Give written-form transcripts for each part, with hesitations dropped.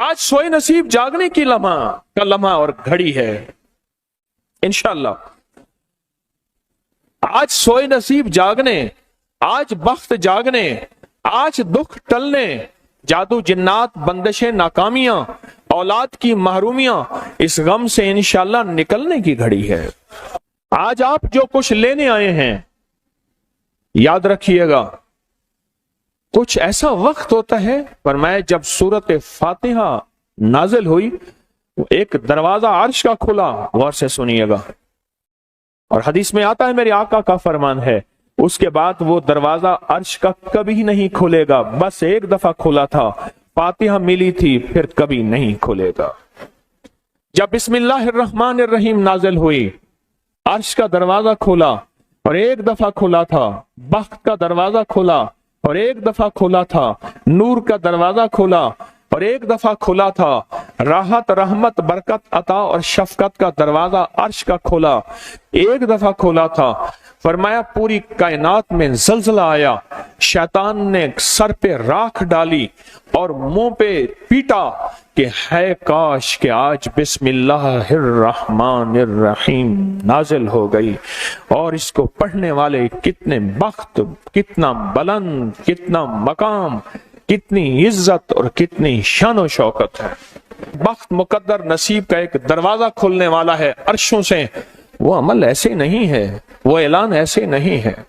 आज सोए नसीब जागने की लम्हा और घड़ी है इंशाअल्लाह। आज सोए नसीब जागने, आज बख्त जागने, आज दुख टलने, जादू जिन्नात बंदिशें नाकामियां, औलाद की महरूमियां, इस गम से इंशाअल्लाह निकलने की घड़ी है। आज आप जो कुछ लेने आए हैं, याद रखिएगा कुछ ऐसा वक्त होता है, फरमाया जब सूरत फातिहा नाजिल हुई, एक दरवाजा अर्श का खुला, गौर से सुनिएगा, और हदीस में आता है मेरे आका का फरमान है, उसके बाद वो दरवाजा अर्श का कभी नहीं खुलेगा, बस एक दफा खुला था, फातिहा मिली थी, फिर कभी नहीं खुलेगा। जब बिस्मिल्लाहिर्रहमानिर्रहीम नाजिल हुई, अर्श का दरवाजा खुला और एक दफा खुला था, बख्त का दरवाजा खुला और एक दफा खुला था, नूर का दरवाजा खुला और एक दफा खुला था, राहत रहमत बरकत अता और शफकत का दरवाजा अर्श का खुला, एक दफा खुला था। फरमाया पूरी कायनात में जलजला आया, शैतान ने सर पे राख डाली और मुंह पे पीटा कि है काश कि आज बिस्मिल्लाहिर्रहमानिर्रहीम नाजिल हो गई, और इसको पढ़ने वाले कितने बख्त, कितना बुलंद, कितना मकाम, कितनी इज्जत और कितनी शान शौकत है। बख्त मुकद्दर नसीब का एक दरवाजा खुलने वाला है अर्शों से। वो अमल ऐसे नहीं है, वो ऐलान ऐसे नहीं है।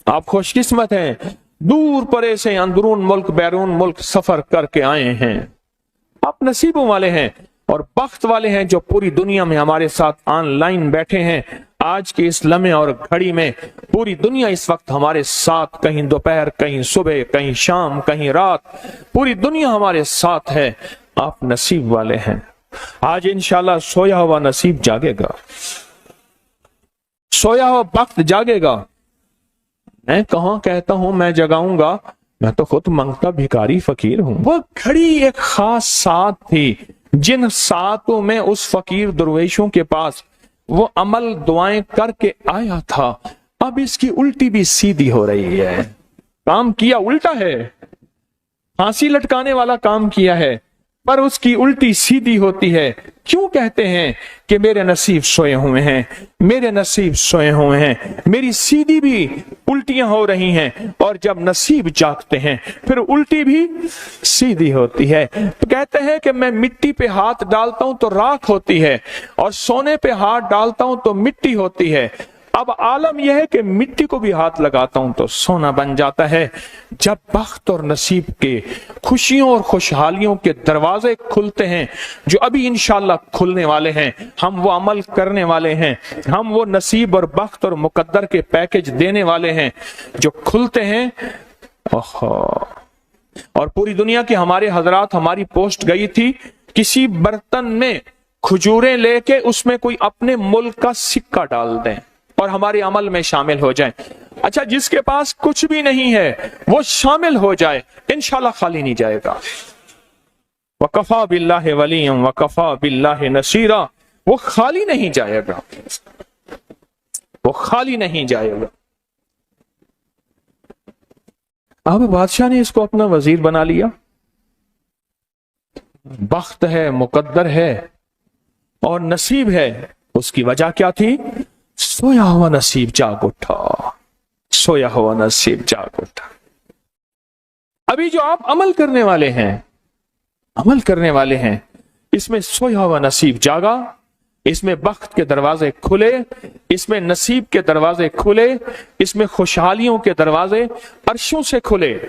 आप खुशकिस्मत हैं, दूर परे से अंदरून मुल्क बैरून मुल्क सफर करके आए हैं। आप नसीबों वाले हैं और बख्त वाले हैं जो पूरी दुनिया में हमारे साथ ऑनलाइन बैठे हैं। आज के इस लम्हे और घड़ी में पूरी दुनिया इस वक्त हमारे साथ, कहीं दोपहर, कहीं सुबह, कहीं शाम, कहीं रात, पूरी दुनिया हमारे साथ है। आप नसीब वाले हैं। आज इंशाल्लाह सोया हुआ नसीब जागेगा, सोया हुआ वक्त जागेगा। मैं कहां कहता हूं मैं जगाऊंगा, मैं तो खुद मांगता भिखारी फकीर हूं। वो घड़ी एक खास साथ थी, जिन सातों में उस फकीर दरवेशों के पास वो अमल दुआएं करके आया था। अब इसकी उल्टी भी सीधी हो रही है। काम किया उल्टा है, फांसी लटकाने वाला काम किया है, पर उसकी उल्टी सीधी होती है। क्यों कहते हैं कि मेरे नसीब सोए हुए हैं, मेरे नसीब सोए हुए हैं, मेरी सीधी भी उल्टियां हो रही हैं, और जब नसीब जागते हैं फिर उल्टी भी सीधी होती है। तो कहते हैं कि मैं मिट्टी पे हाथ डालता हूं तो राख होती है, और सोने पे हाथ डालता हूं तो मिट्टी होती है। अब आलम यह है कि मिट्टी को भी हाथ लगाता हूं तो सोना बन जाता है। जब बख्त और नसीब के खुशियों और खुशहालियों के दरवाजे खुलते हैं, जो अभी इंशाअल्लाह खुलने वाले हैं, हम वो अमल करने वाले हैं, हम वो नसीब और बख्त और मुकद्दर के पैकेज देने वाले हैं जो खुलते हैं। और पूरी दुनिया के हमारे हजरात, हमारी पोस्ट गई थी, किसी बर्तन में खजूरें लेके उसमें कोई अपने मुल्क का सिक्का डाल दें और हमारे अमल में शामिल हो जाए। अच्छा, जिसके पास कुछ भी नहीं है वो शामिल हो जाए, इंशाल्लाह खाली नहीं जाएगा। वकफा बिल्लाहि वलिय्यम वकफा बिल्लाहि नसीरा, वो खाली नहीं जाएगा, वो खाली नहीं जाएगा। अब बादशाह ने इसको अपना वजीर बना लिया। बख्त है, मुकद्दर है और नसीब है। उसकी वजह क्या थी? सोया हुआ नसीब जाग उठा, सोया हुआ नसीब जाग उठा। अभी जो आप अमल करने वाले हैं, अमल करने वाले हैं, इसमें सोया हुआ नसीब जागा, इसमें बख्त के दरवाजे खुले, इसमें नसीब के दरवाजे खुले, इसमें खुशहालियों के दरवाजे अर्शों से खुले।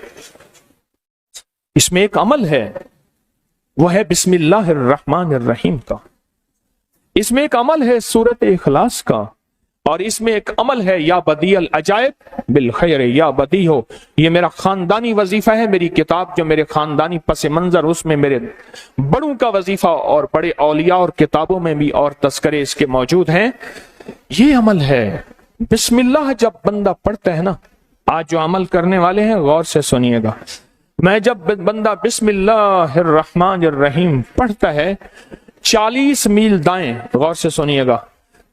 इसमें एक अमल है, वो है बिस्मिल्लाहिर्रहमानिर्रहीम का। इसमें एक अमल है सूरत इखलास का, और इसमें एक अमल है या बदीअल अजायब बिल खैर या बदी हो। ये मेरा खानदानी वजीफा है, मेरी किताब जो मेरे खानदानी पस मंजर, उसमें मेरे बड़ों का वजीफा और बड़े औलिया और किताबों में भी और तस्करे इसके मौजूद हैं। ये अमल है बिस्मिल्लाह। जब बंदा पढ़ता है ना, आज जो अमल करने वाले हैं गौर से सुनिएगा, मैं जब बंदा बिस्मिल्लाहिर्रहमानिर्रहीम पढ़ता है, 40 मील दाएं, गौर से सुनिएगा,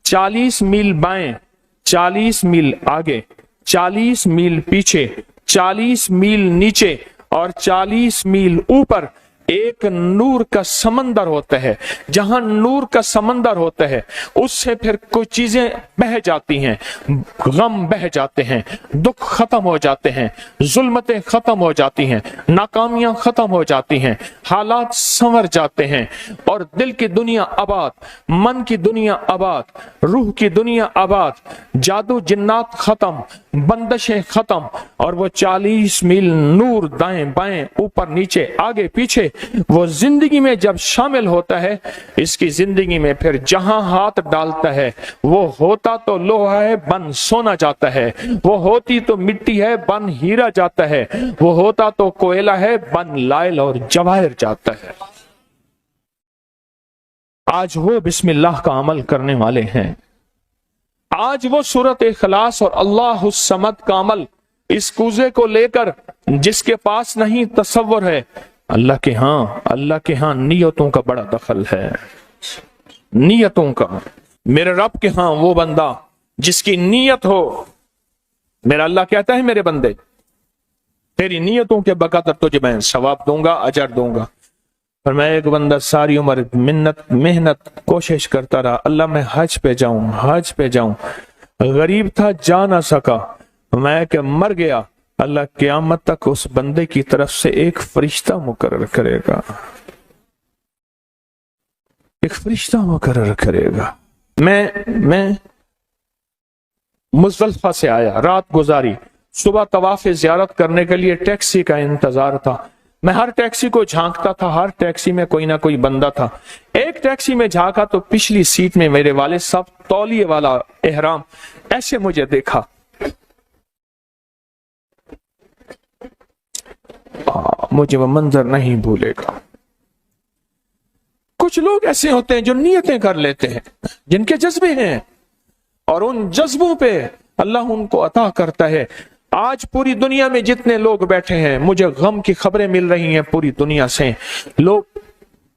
40 मील बाएं, 40 मील आगे, 40 मील पीछे, 40 मील नीचे और 40 मील ऊपर, एक नूर का समंदर होता है, जहां नूर का समंदर होता है उससे फिर कुछ चीजें बह जाती हैं, गम बह जाते हैं, दुख खत्म हो जाते हैं, जुल्मतें खत्म हो जाती हैं, नाकामियां खत्म हो जाती हैं, हालात संवर जाते हैं और दिल की दुनिया आबाद, मन की दुनिया आबाद, रूह की दुनिया आबाद, जादू जिन्नात खत्म, बंदशें खत्म और वो 40 मील नूर दाएं बाएं ऊपर नीचे आगे पीछे वो जिंदगी में जब शामिल होता है, इसकी जिंदगी में फिर जहां हाथ डालता है वो होता तो लोहा है बन सोना जाता है, वो होती तो मिट्टी है बन हीरा जाता है, वो होता तो कोयला है बन लाइल और जवाहिर जाता है। आज वो बिस्मिल्लाह का अमल करने वाले हैं, आज वो सूरत इखलास और अल्लाह समद का अमल इस कूजे को लेकर जिसके पास नहीं तसव्वुर है, अल्लाह के हां नियतों का बड़ा दखल है, नियतों का। मेरे रब के हां वो बंदा जिसकी नीयत हो, मेरा अल्लाह कहता है मेरे बंदे तेरी नियतों के बकदर तुझे मैं सवाब दूंगा, अजर दूंगा। पर मैं एक बंदा सारी उम्र मेहनत कोशिश करता रहा, अल्लाह मैं हज पे जाऊं, गरीब था जा ना सका, मैं क्या मर गया, अल्लाह क़यामत तक उस बंदे की तरफ से एक फरिश्ता मुकर्रर करेगा, एक फरिश्ता मुकर्रर करेगा। मैं मुज़दलिफ़ा से आया, रात गुजारी, सुबह तवाफ़ ज़ियारत करने के लिए टैक्सी का इंतजार था। मैं हर टैक्सी को झांकता था, हर टैक्सी में कोई ना कोई बंदा था। एक टैक्सी में झांका तो पिछली सीट में मेरे वाले साहब तौलिए वाला एहराम, ऐसे मुझे देखा, मुझे वो मंजर नहीं भूलेगा। कुछ लोग ऐसे होते हैं जो नियतें कर लेते हैं, जिनके जज्बे हैं और उन जज्बों पे अल्लाह उनको अता करता है। आज पूरी दुनिया में जितने लोग बैठे हैं, मुझे गम की खबरें मिल रही हैं पूरी दुनिया से, लोग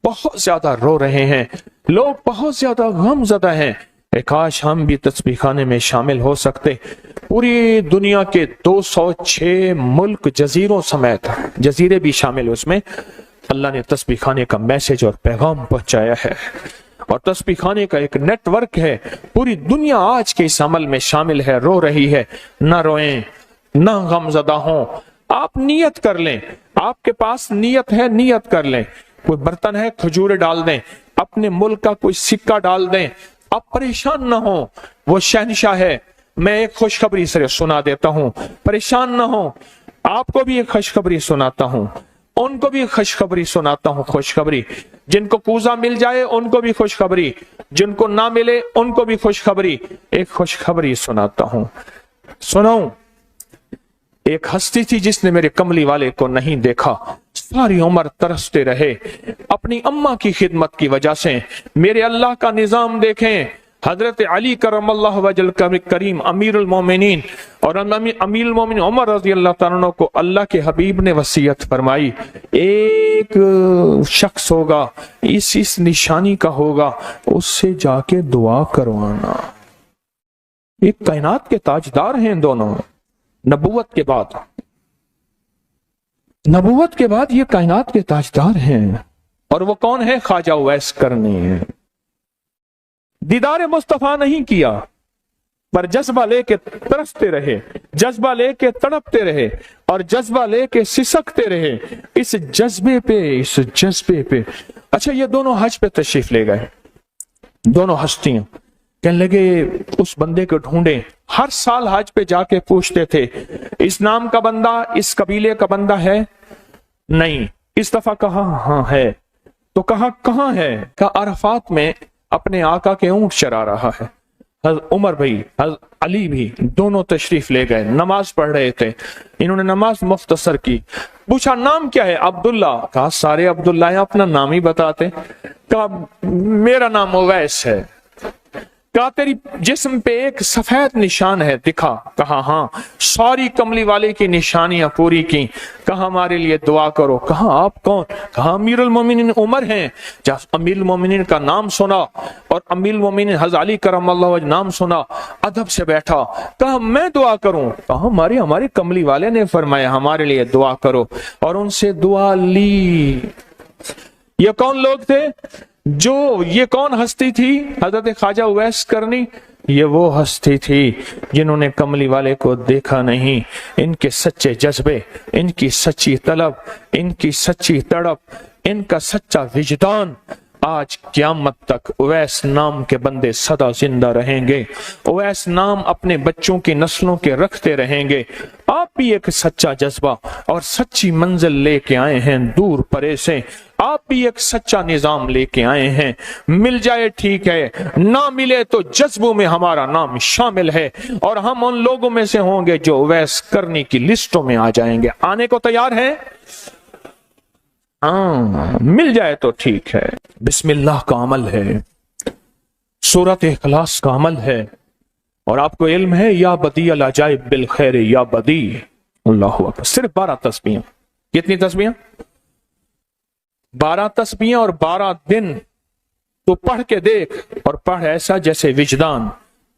बहुत ज्यादा रो रहे हैं, लोग बहुत ज्यादा गमज़दा हैं। काश हम भी तस्बीह खाने में शामिल हो सकते। पूरी दुनिया के 206 मुल्क जजीरों समेत, जजीरे भी शामिल उसमें, अल्लाह ने तस्बीह खाने का मैसेज और पैगाम पहुंचाया है और तस्बीह खाने का एक नेटवर्क है। पूरी दुनिया आज के इस अमल में शामिल है, रो रही है। ना रोएं, ना गमज़दा हों, आप नियत कर लें, आपके पास नियत है, नियत कर लें। कोई बर्तन है, खजूरें डाल दें, अपने मुल्क का कोई सिक्का डाल दें, आप परेशान ना हो, वो शहनशाह है। मैं एक खुशखबरी से सुना देता हूं, परेशान ना हो, आपको भी एक खुशखबरी सुनाता हूं, उनको भी खुशखबरी सुनाता हूं। खुशखबरी, जिनको कूजा मिल जाए उनको भी खुशखबरी, जिनको ना मिले उनको भी खुशखबरी। एक खुशखबरी सुनाता हूं, सुनाऊं। एक हस्ती थी जिसने मेरे कमली वाले को नहीं देखा, सारी उम्र तरसते रहे अपनी अम्मा की खिदमत की वजह से। मेरे अल्लाह का निजाम देखें, हजरत अली करमल्लाहु वजल करीम अमीरुल मोमिनीन और अमीरुल मोमिनीन उमर रज़ी अल्लाह तआला अन्हु को अल्लाह के हबीब ने वसीयत फरमाई, एक शख्स होगा, इस निशानी का होगा, उससे जाके दुआ करवाना। एक कायनात के ताजदार हैं दोनों, नबूवत के बाद ये कायनात के ताजदार हैं। और वो कौन है? ख्वाजा उवैस करनी है। दीदार मुस्तफा नहीं किया, पर जज्बा लेके तरसते रहे, जज्बा लेके तड़पते रहे और जज्बा लेके सिसकते रहे। इस जज्बे पे अच्छा, ये दोनों हज पे तशरीफ ले गए, दोनों हस्तियां। कहने लगे उस बंदे को ढूंढे। हर साल हज पे जाके पूछते थे, इस नाम का बंदा, इस कबीले का बंदा है? नहीं। इस दफा कहा हाँ है। तो कहा कहाँ है? कहा अरफात में अपने आका के ऊंट चरा रहा है। उमर भाई, अली भी, दोनों तशरीफ ले गए, नमाज पढ़ रहे थे। इन्होंने नमाज मुख्तसर की। पूछा नाम क्या है? अब्दुल्ला। कहा सारे अब्दुल्ला हैं, अपना नाम ही बताते। कहा मेरा नाम उवैस है। कहा तेरी जिस्म पे एक सफेद निशान है, दिखा। कहा हाँ। सारी कमली वाले की निशानियां पूरी की। कहा हमारे लिए दुआ करो। कहा आप कौन? कहा अमीरुल मोमिनीन उमर हैं। जब अमीरुल मोमिनीन का नाम सुना और अमीरुल मोमिनीन हज़रत अली करमल्लाहु वजह नाम सुना, अदब से बैठा। कहा मैं दुआ करूं? कहा हमारे कमली वाले ने फरमाया हमारे लिए दुआ करो। और उनसे दुआ ली। یہ کون لوگ تھے؟ یہ کون ہستی تھی؟ حضرت خواجہ اویس کرنی۔ یہ وہ ہستی تھی جنہوں نے کملی والے کو دیکھا نہیں۔ ان کے سچے جذبے، ان کی سچی طلب، ان کی سچی تڑپ، ان کا سچا وجدان، آج قیامت تک اویس نام کے بندے سدا زندہ رہیں گے۔ اویس نام اپنے بچوں کی نسلوں کے رکھتے رہیں گے۔ آپ بھی ایک سچا جذبہ اور سچی منزل لے کے آئے ہیں دور پرے سے۔ آپ بھی ایک سچا نظام لے کے آئے ہیں۔ مل جائے ٹھیک ہے، نہ ملے تو جذبوں میں ہمارا نام شامل ہے، اور ہم ان لوگوں میں سے ہوں گے جو اویس کرنی کی لسٹوں میں آ جائیں گے۔ آنے کو تیار ہیں؟ مل جائے تو ٹھیک ہے۔ بسم اللہ کا عمل ہے، سورۃ اخلاص کا عمل ہے، اور آپ کو علم ہے یا بدیع العجائب بالخیر یا بدیع۔ اللہ اکبر۔ صرف 12 تسبیحاں۔ کتنی تسبیحاں؟ 12 تسبیحاں اور 12 دن تو پڑھ کے دیکھ، اور پڑھ ایسا جیسے وجدان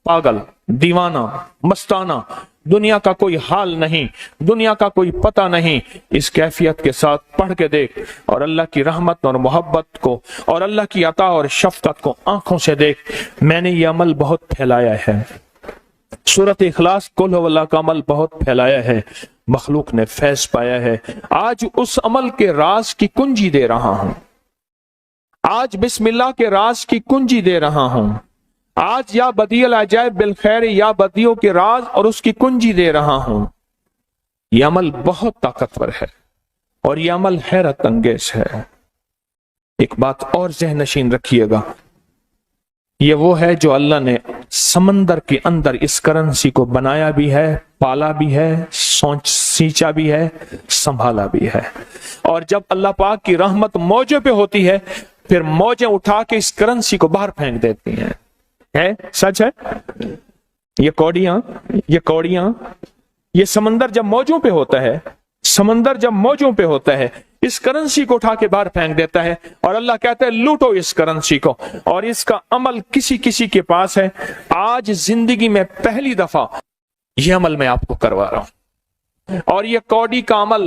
پاگل، دیوانہ، مستانہ، دنیا کا کوئی حال نہیں، دنیا کا کوئی پتہ نہیں، اس کیفیت کے ساتھ پڑھ کے دیکھ، اور اللہ کی رحمت اور محبت کو اور اللہ کی عطا اور شفقت کو آنکھوں سے دیکھ۔ میں نے یہ عمل بہت پھیلایا ہے، سورۃ اخلاص قل هو اللہ کا عمل بہت پھیلایا ہے، مخلوق نے فیض پایا ہے۔ آج اس عمل کے راز کی کنجی دے رہا ہوں، آج بسم اللہ کے راز کی کنجی دے رہا ہوں، آج یا بدیع العجائب بالخیر یا بدیعوں کے راز اور اس کی کنجی دے رہا ہوں۔ یہ عمل بہت طاقتور ہے اور یہ عمل حیرت انگیز ہے۔ ایک بات اور ذہن نشین رکھیے گا، یہ وہ ہے جو اللہ نے سمندر کے اندر اس کرنسی کو بنایا بھی ہے، پالا بھی ہے، سینچا بھی ہے، سنبھالا بھی ہے، اور جب اللہ پاک کی رحمت موجوں پہ ہوتی ہے پھر موجیں اٹھا کے اس کرنسی کو باہر پھینک دیتی ہیں۔ ہے سچ ہے؟ یہ کوڑیاں یہ سمندر جب موجوں پہ ہوتا ہے، سمندر جب موجوں پہ ہوتا ہے اس کرنسی کو اٹھا کے باہر پھینک دیتا ہے، اور اللہ کہتا ہے لوٹو اس کرنسی کو، اور اس کا عمل کسی کسی کے پاس ہے۔ آج زندگی میں پہلی دفعہ یہ عمل میں آپ کو کروا رہا ہوں، اور یہ کوڑی کا عمل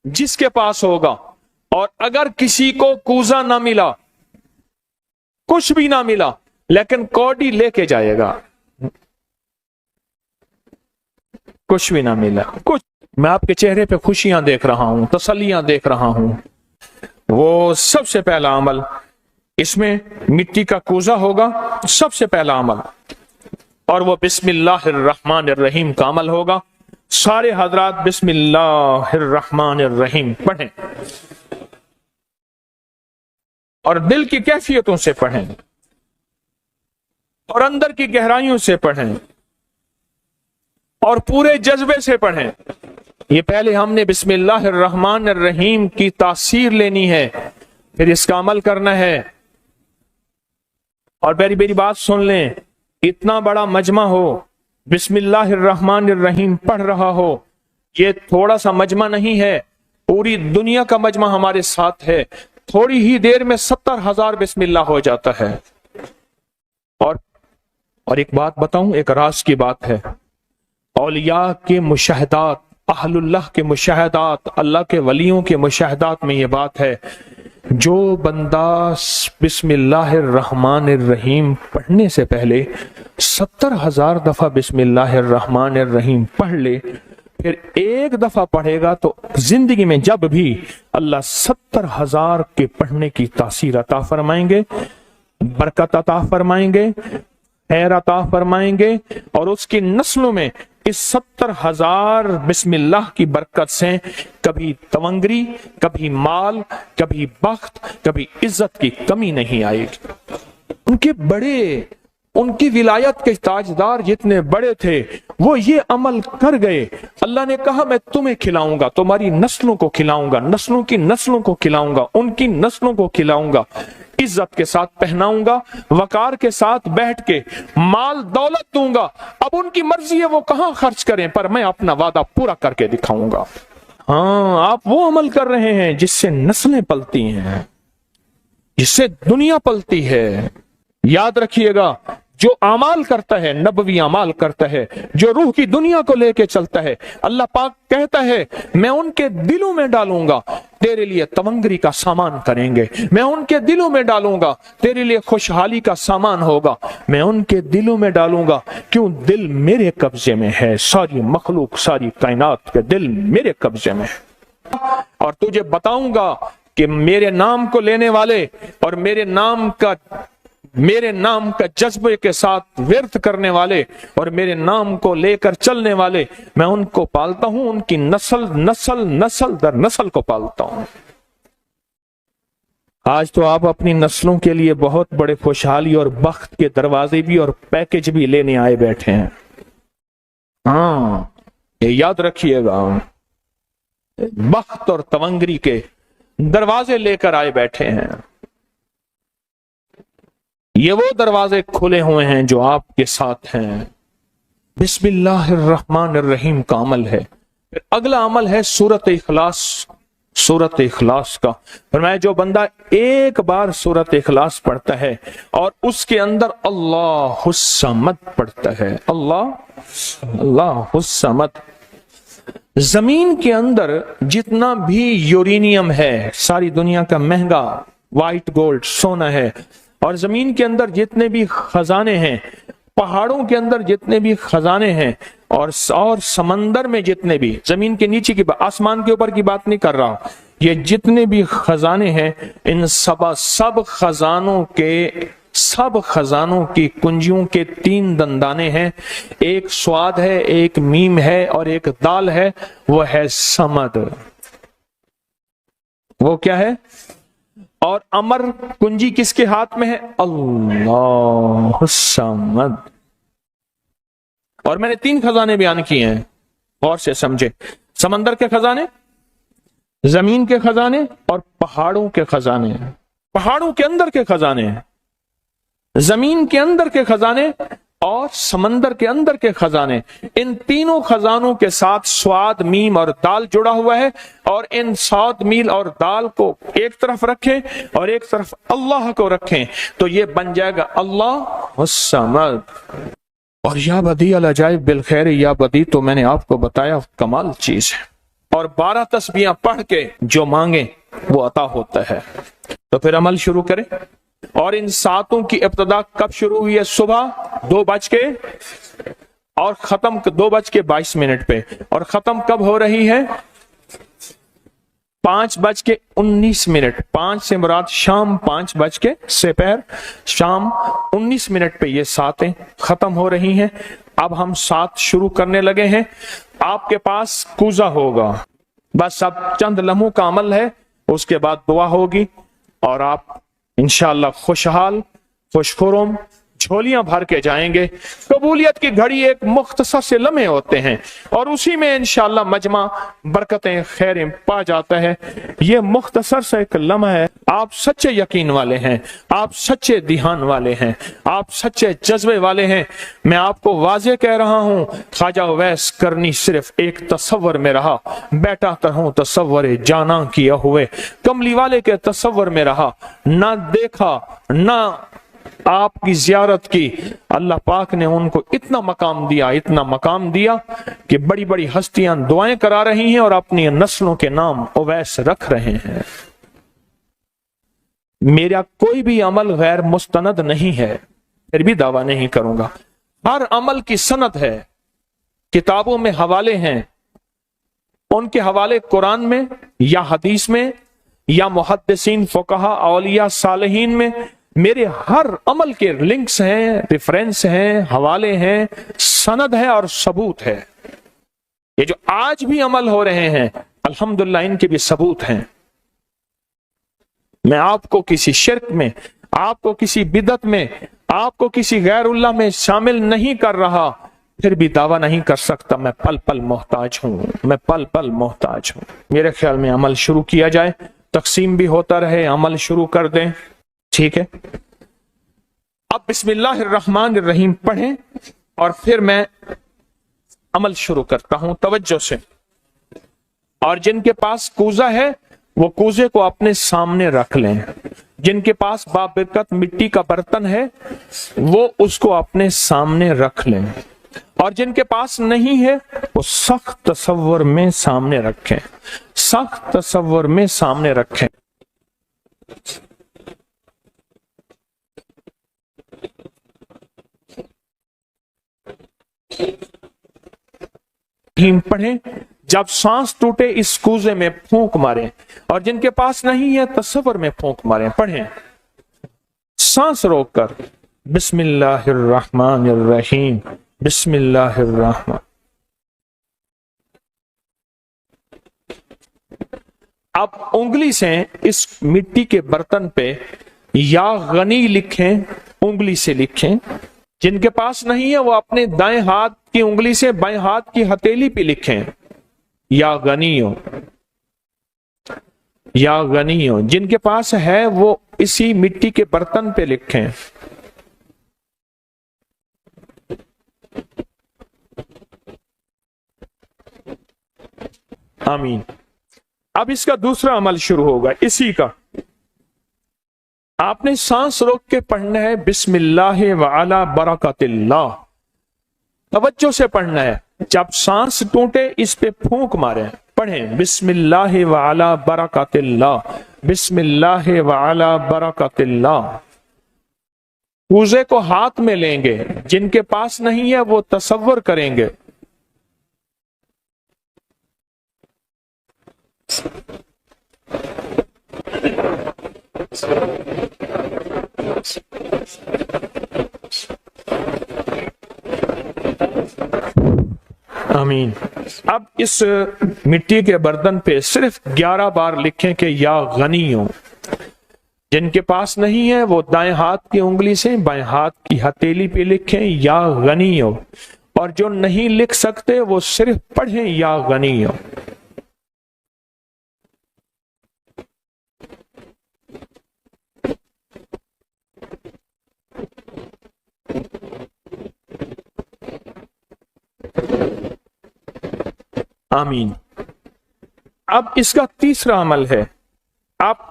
جس کے پاس ہوگا، اور اگر کسی کو کوزہ نہ ملا، کچھ بھی نہ ملا، لیکن کوڑی لے کے جائے گا، کچھ بھی نہ ملا، کچھ میں آپ کے چہرے پہ خوشیاں دیکھ رہا ہوں، تسلیاں دیکھ رہا ہوں، وہ سب سے پہلا عمل اس میں مٹی کا کوزہ ہوگا، سب سے پہلا عمل، اور وہ بسم اللہ الرحمن الرحیم کا عمل ہوگا۔ سارے حضرات بسم اللہ الرحمن الرحیم پڑھیں، اور دل کی کیفیتوں سے پڑھیں، اور اندر کی گہرائیوں سے پڑھیں، اور پورے جذبے سے پڑھیں۔ یہ پہلے ہم نے بسم اللہ الرحمن الرحیم کی تاثیر لینی ہے، پھر اس کا عمل کرنا ہے۔ اور میری بات سن لیں، اتنا بڑا مجمع ہو، بسم اللہ الرحمن الرحیم پڑھ رہا ہو، یہ تھوڑا سا مجمع نہیں ہے، پوری دنیا کا مجمع ہمارے ساتھ ہے، تھوڑی ہی دیر میں 70,000 بسم اللہ ہو جاتا ہے۔ اور ایک بات بتاؤں، ایک راز کی بات ہے، اولیاء کے مشاہدات، اہل اللہ کے مشاہدات، اللہ کے ولیوں کے مشاہدات میں یہ بات ہے، جو بندہ بسم اللہ الرحمن الرحیم پڑھنے سے پہلے 70,000 دفعہ بسم اللہ الرحمن الرحیم پڑھ لے، پھر ایک دفعہ پڑھے گا تو زندگی میں جب بھی اللہ 70,000 کے پڑھنے کی تاثیر عطا فرمائیں گے، برکت عطا فرمائیں گے، خیر عطا فرمائیں گے، اور اس کی نسلوں میں اس 70,000 بسم اللہ کی برکت سے کبھی تونگری، کبھی مال، کبھی بخت، کبھی عزت کی کمی نہیں آئے گی۔ ان کی ولایت کے تاجدار جتنے بڑے تھے وہ یہ عمل کر گئے، اللہ نے کہا میں تمہیں کھلاؤں گا، تمہاری نسلوں کو کھلاؤں گا، نسلوں کی نسلوں کو کھلاؤں گا، ان کی نسلوں کو کھلاؤں گا، عزت کے ساتھ پہناؤں گا، وقار کے ساتھ بیٹھ کے مال دولت دوں گا، اب ان کی مرضی ہے وہ کہاں خرچ کریں، پر میں اپنا وعدہ پورا کر کے دکھاؤں گا۔ ہاں، آپ وہ عمل کر رہے ہیں جس سے نسلیں پلتی ہیں، جس سے دنیا پلتی ہے۔ یاد رکھیے گا، जो अमाल करता है, नबवी अमाल करता है, जो रूह की दुनिया को लेके चलता है, अल्लाह पाक कहता है मैं उनके दिलों में डालूंगा, तेरे लिए तवंगरी का सामान करेंगे, मैं उनके दिलों में डालूंगा, तेरे लिए खुशहाली का सामान होगा, मैं उनके दिलों में डालूंगा। क्यों? दिल मेरे कब्जे में है, सारी मखलूक, सारी कायनात के दिल मेरे कब्जे में है। और तुझे बताऊंगा कि मेरे नाम को लेने वाले और मेरे नाम का जज्बे के साथ व्यर्थ करने वाले और मेरे नाम को लेकर चलने वाले, मैं उनको पालता हूं, उनकी नस्ल दर नस्ल को पालता हूं। आज तो आप अपनी नस्लों के लिए बहुत बड़े खुशहाली और बख्त के दरवाजे भी और पैकेज भी लेने आए बैठे हैं। हाँ, ये याद रखिएगा, बख्त और तवंगरी के दरवाजे लेकर आए बैठे हैं। ये वो दरवाजे खुले हुए हैं जो आपके साथ हैं। बिस्मिल्लाहिर्रहमानिर्रहीम का अमल है। फिर अगला अमल है सूरत इखलास का। फरमाया जो बंदा एक बार सूरत इखलास पढ़ता है और उसके अंदर अल्लाहुस समद पढ़ता है, अल्लाहुस समद, जमीन के अंदर जितना भी यूरेनियम है, सारी दुनिया का महंगा व्हाइट गोल्ड सोना है, और जमीन के अंदर जितने भी खजाने हैं, पहाड़ों के अंदर जितने भी खजाने हैं, और समंदर में जितने भी, जमीन के नीचे की, आसमान के ऊपर की बात नहीं कर रहा, ये जितने भी खजाने हैं, इन सब खजानों की कुंजियों के 3 दंदाने हैं। एक स्वाद है, एक मीम है और एक दाल है, वो है समद। वो क्या है? और अमर कुंजी किसके हाथ में है? अल्लाह समद। और मैंने 3 खजाने बयान किए हैं, गौर से समझे। समंदर के खजाने, जमीन के खजाने और पहाड़ों के खजाने। पहाड़ों के अंदर के खजाने, जमीन के अंदर के खजाने और समंदर के अंदर के खजाने। इन तीनों खजानों के साथ स्वाद, मीम और दाल जुड़ा हुआ है, और इन स्वाद, मील और दाल को एक तरफ रखें और एक तरफ अल्लाह को रखें, तो ये बन जाएगा अल्लाह समद। और या बदी अल अजाइब बिल खैर, या बदी तो मैंने आपको बताया कमाल चीज है। और 12 तस्बीहां पढ़ के जो मांगे वो अता होता है। तो फिर अमल शुरू करें। और इन 7 की इब्तिदा कब शुरू हुई है? सुबह 2 बज के और खत्म 2:22 पे, और खत्म कब हो रही है? 5:19। 5 से मुराद शाम 5 बज के सेपहर शाम 19 पे ये 7 खत्म हो रही हैं। अब हम 7 शुरू करने लगे हैं। आपके पास कूजा होगा, बस अब चंद लम्हों का अमल है, उसके बाद दुआ होगी और आप इंशाअल्लाह खुशहाल खुशखुरम झोलियां भर के जाएंगे। कबूलियत की घड़ी एक मुख्तसर से लम्हे होते हैं और उसी में इंशाअल्लाह मजमा बरकतें खैरें पा जाता है। ये मुख्तसर से एक लम्हा है। आप सच्चे यकीन वाले हैं, आप सच्चे ध्यान वाले हैं, आप सच्चे जज्बे वाले हैं। मैं आपको वाजे कह रहा हूं, ख्वाजा उवैस करनी सिर्फ एक तसव्वुर में रहा, बैठा तरहूं तसव्वुर जाना किया हुए, कमली वाले के तसव्वुर में रहा, ना देखा ना आपकी जियारत की। अल्लाह पाक ने उनको इतना मकाम दिया कि बड़ी बड़ी हस्तियां दुआएं करा रही हैं और अपनी नस्लों के नाम उवैस रख रहे हैं। मेरा कोई भी अमल गैर मुस्तनद नहीं है, फिर भी दावा नहीं करूंगा। हर अमल की सनद है, किताबों में हवाले हैं, उनके हवाले कुरान में या हदीस में या मुहद्दिसीन फुकहा औलिया सालिहीन में। मेरे हर अमल के लिंक्स हैं, रेफरेंस हैं, हवाले हैं, सनद है और सबूत है। ये जो आज भी अमल हो रहे हैं अल्हम्दुलिल्लाह इनके भी सबूत हैं। मैं आपको किसी शिर्क में, आपको किसी बिदत में, आपको किसी गैरुल्लाह में शामिल नहीं कर रहा, फिर भी दावा नहीं कर सकता मैं पल पल मोहताज हूं, मैं पल पल मोहताज हूं। मेरे ख्याल में अमल शुरू किया जाए, तकसीम भी होता रहे, अमल शुरू कर दें, ठीक है। अब बिस्मिल्लाहिर्रहमानिर्रहीम पढ़ें और फिर मैं अमल शुरू करता हूं तवज्जो से। और जिनके पास कूजा है वो कूजे को अपने सामने रख लें। जिनके पास बाबरकत मिट्टी का बर्तन है वो उसको अपने सामने रख लें, और जिनके पास नहीं है वो सख्त तसव्वुर में सामने रखें, सख्त तसव्वुर में सामने रखें। पढ़ें, जब सांस टूटे इस कूजे में फूंक मारें, और जिनके पास नहीं है तसव्वुर में फूंक मारें। पढ़ें सांस रोककर, बिस्मिल्लाहिर्रहमानिर्रहीम, बिस्मिल्लाहिर्रहमान। अब उंगली से इस मिट्टी के बर्तन पे या गनी लिखें, उंगली से लिखें। जिनके पास नहीं है वो अपने दाएं हाथ की उंगली से बाएं हाथ की हथेली पे लिखें, या गनियो, या गनियो। जिनके पास है वो इसी मिट्टी के बर्तन पे लिखें। आमीन। अब इसका दूसरा अमल शुरू होगा इसी का। आपने सांस रोक के पढ़ना है, बिस्मिल्लाह व अला बरकतिल्लाह। तवज्जो से पढ़ना है, जब सांस टूटे इस पे फूंक मारे। पढ़ें बिस्मिल्लाह व अला बरकतिल्लाह, बिस्मिल्लाह व अला बरकतिल्लाह। कूजे को हाथ में लेंगे, जिनके पास नहीं है वो तसव्वुर करेंगे। आमीन। अब इस मिट्टी के बर्तन पे सिर्फ 11 बार लिखें कि या गनी हो। जिनके पास नहीं है वो दाएं हाथ की उंगली से बाएं हाथ की हथेली पे लिखें, या गनी हो। और जो नहीं लिख सकते वो सिर्फ पढ़ें, या गनी हो। आमीन। अब इसका तीसरा अमल है, आप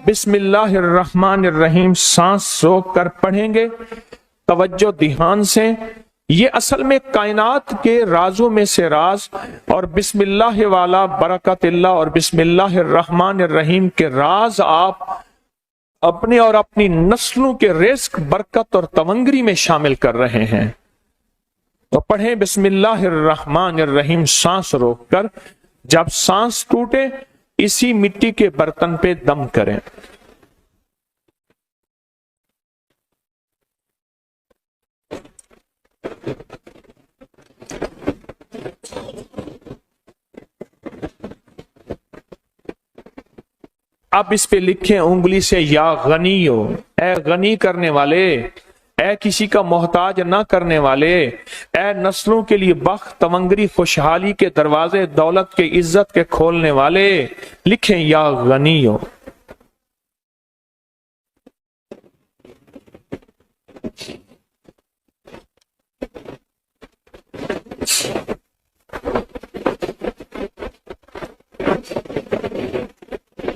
बिस्मिल्लाहिर्रहमानिर्रहीम सांस रोक कर पढ़ेंगे, तवज्जो ध्यान से। ये असल में कायनात के राजों में से राज, और बिस्मिल्लाह वाला बरकतिल्लाह और बिस्मिल्लाहिर्रहमानिर्रहीम के राज आप अपने और अपनी नस्लों के रिस्क, बरकत और तवंगरी में शामिल कर रहे हैं। तो पढ़ें बिस्मिल्लाहिर्रहमानिर्रहीम सांस रोककर। जब सांस टूटे इसी मिट्टी के बर्तन पे दम करें। अब इस पे लिखें उंगली से, या गनी हो, ए गनी करने वाले, ए किसी का मोहताज ना करने वाले, ए नस्लों के लिए बख्त, तमंगरी, खुशहाली के दरवाजे, दौलत के, इज्जत के खोलने वाले। लिखें या गनी हो।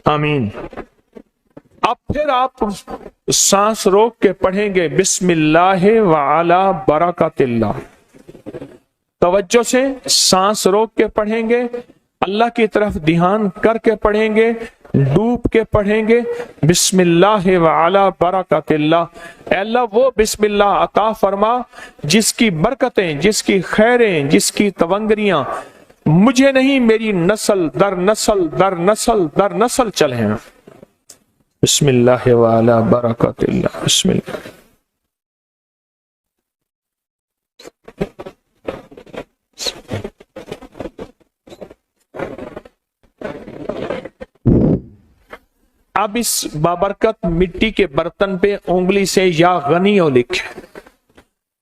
आमीन। अब फिर आप सांस रोक के पढ़ेंगे बिस्मिल्लाह व अला बरकतिल्लाह। तवज्जो से सांस रोक के पढ़ेंगे, अल्लाह की तरफ ध्यान करके पढ़ेंगे, डूब के पढ़ेंगे बिस्मिल्लाह व अला बरकतिल्लाह। अल्लाह वो बिस्मिल्लाह अता फरमा जिसकी बरकतें, जिसकी खैरें, जिसकी तवंगरियां मुझे नहीं मेरी नस्ल दर नस्ल दर नस्ल दर नस्ल चले हैं। बिस्मिल्लाह व अला बरकतिल्लाह। बिस्मिल्लाह। अब इस बाबरकत मिट्टी के बर्तन पे उंगली से या गनियो लिखें।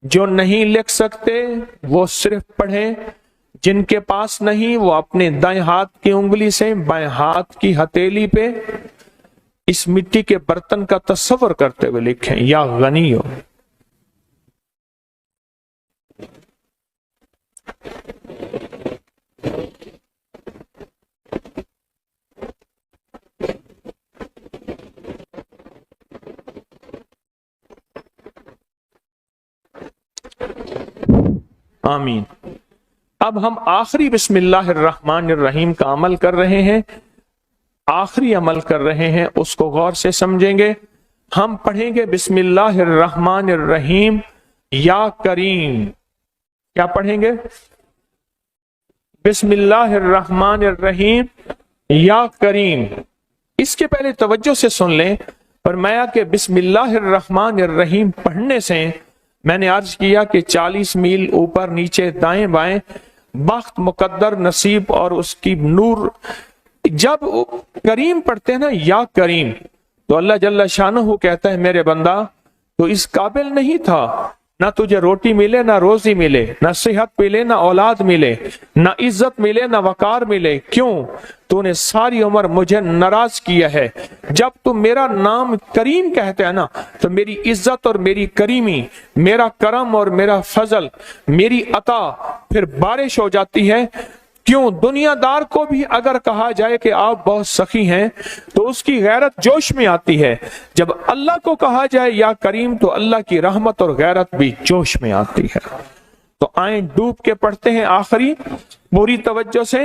जो नहीं लिख सकते वो सिर्फ पढ़ें, जिनके पास नहीं वो अपने दाएं हाथ की उंगली से बाएं हाथ की हथेली पे इस मिट्टी के बर्तन का तस्वर करते हुए लिखें, या गनियो। آمین۔ اب ہم آخری بسم اللہ الرحمن الرحیم کا عمل کر رہے ہیں، آخری عمل کر رہے ہیں، اس کو غور سے سمجھیں گے۔ ہم پڑھیں گے بسم اللہ الرحمن الرحیم یا کریم۔ کیا پڑھیں گے؟ بسم اللہ الرحمن الرحیم یا کریم۔ اس کے پہلے توجہ سے سن لیں، فرمایا کہ بسم اللہ الرحمن الرحیم پڑھنے سے میں نے عرض کیا کہ 40 میل اوپر نیچے دائیں بائیں بخت، مقدر، نصیب اور اس کی نور۔ جب کریم پڑھتے ہیں نا، یا کریم، تو اللہ جل شانہ کہتا ہے میرے بندہ تو اس قابل نہیں تھا، نہ تجھے روٹی ملے، نہ روزی ملے، نہ صحت ملے، نہ اولاد ملے، نہ عزت ملے، نہ وقار ملے۔ کیوں؟ تو نے ساری عمر مجھے ناراض کیا ہے۔ جب تم میرا نام کریم کہتے ہیں نا، تو میری عزت اور میری کریمی، میرا کرم اور میرا فضل، میری عطا پھر بارش ہو جاتی ہے۔ کیوں؟ دنیا دار کو بھی اگر کہا جائے کہ آپ بہت سخی ہیں تو اس کی غیرت جوش میں آتی ہے، جب اللہ کو کہا جائے یا کریم تو اللہ کی رحمت اور غیرت بھی جوش میں آتی ہے۔ تو آئیں ڈوب کے پڑھتے ہیں آخری پوری توجہ سے،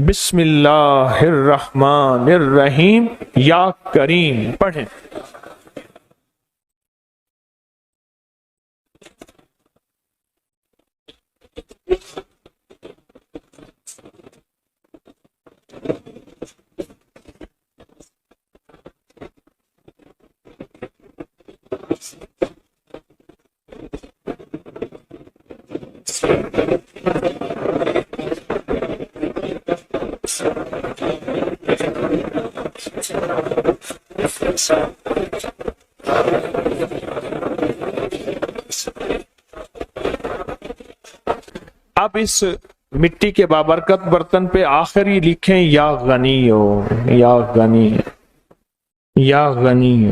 بسم اللہ الرحمن الرحیم یا کریم پڑھیں۔ اب اس مٹی کے بابرکت برتن پہ آخری لکھیں یا غنی ہو، یا غنی، یا غنی۔